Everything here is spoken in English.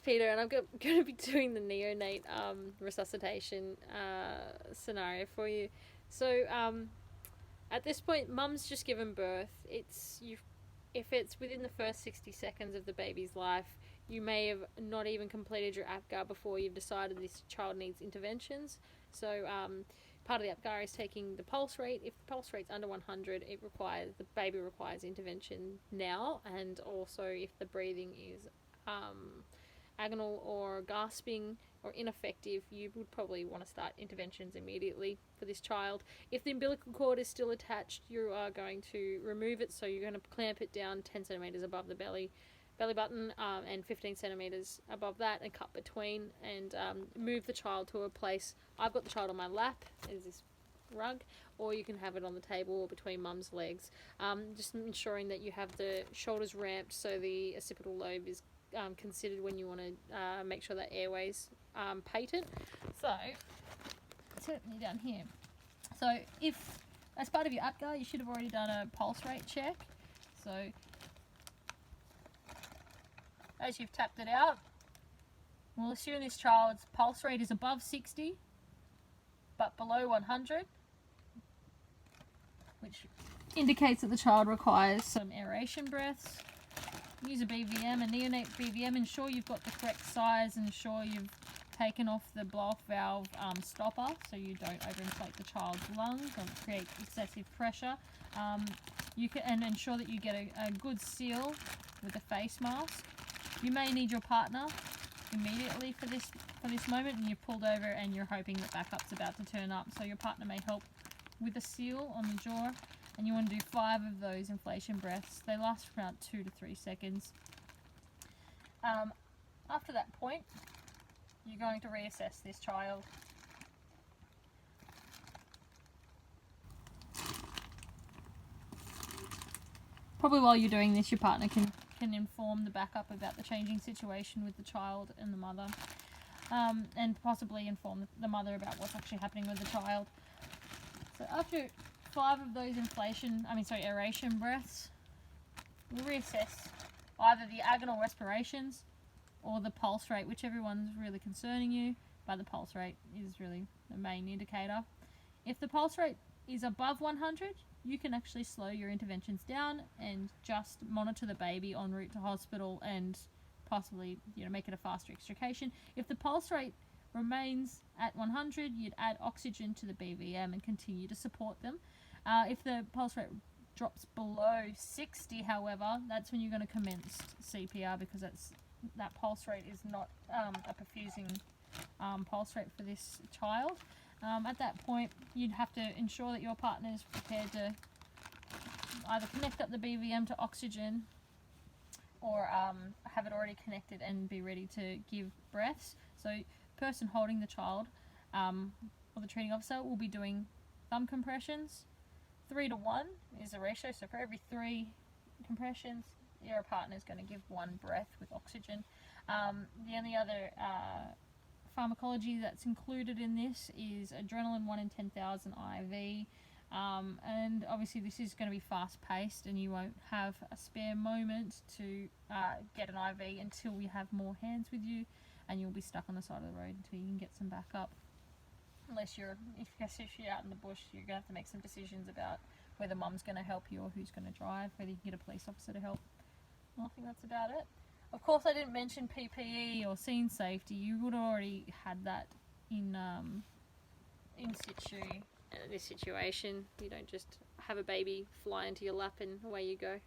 Peter, and I'm going to be doing the neonate resuscitation scenario for you. So at this point, mum's just given birth. If it's within the first 60 seconds of the baby's life, you may have not even completed your APGAR before you've decided this child needs interventions. So part of the APGAR is taking the pulse rate. If the pulse rate's under 100, the baby requires intervention now. And also if the breathing is agonal or gasping or ineffective, you would probably want to start interventions immediately for this child. If the umbilical cord is still attached, you are going to remove it. So you're going to clamp it down 10 centimeters above the belly button and 15 centimeters above that, and cut between, and move the child to a place. I've got the child on my lap. There's this rug, or you can have it on the table or between mum's legs. Just ensuring that you have the shoulders ramped so the occipital lobe is considered when you want to make sure that airway's patent. So certainly down here. So if as part of your APGAR, you should have already done a pulse rate check. So as you've tapped it out, we'll assume this child's pulse rate is above 60 but below 100, which indicates that the child requires some aeration breaths. Use a BVM, a neonate BVM. Ensure you've got the correct size and ensure you've taken off the blow-off valve stopper so you don't overinflate the child's lungs or create excessive pressure. And ensure that you get a good seal with a face mask. You may need your partner immediately for this moment, and you've pulled over and you're hoping that backup's about to turn up. So your partner may help with a seal on the jaw, and you want to do 5 of those inflation breaths. They last for about 2 to 3 seconds. After that point, you're going to reassess this child. Probably while you're doing this, your partner can inform the backup about the changing situation with the child and the mother, and possibly inform the mother about what's actually happening with the child. So after 5 of those aeration breaths, we'll reassess either the agonal respirations or the pulse rate, whichever one's really concerning you, but the pulse rate is really the main indicator. If the pulse rate is above 100, you can actually slow your interventions down and just monitor the baby en route to hospital and possibly make it a faster extrication. If the pulse rate remains at 100, you'd add oxygen to the BVM and continue to support them. If the pulse rate drops below 60, however, that's when you're going to commence CPR, because that pulse rate is not a perfusing pulse rate for this child. At that point, you'd have to ensure that your partner is prepared to either connect up the BVM to oxygen or have it already connected and be ready to give breaths. So the person holding the child or the treating officer will be doing thumb compressions. 3 to 1 is the ratio, so for every 3 compressions, your partner is going to give 1 breath with oxygen. The only other pharmacology that's included in this is adrenaline 1 in 10,000 IV, and obviously this is going to be fast paced and you won't have a spare moment to get an IV until we have more hands with you, and you'll be stuck on the side of the road until you can get some backup. Unless you're out in the bush, you're going to have to make some decisions about whether mum's going to help you or who's going to drive, whether you can get a police officer to help. I think that's about it. Of course, I didn't mention PPE or scene safety. You would have already had that in situ. This situation, you don't just have a baby fly into your lap and away you go.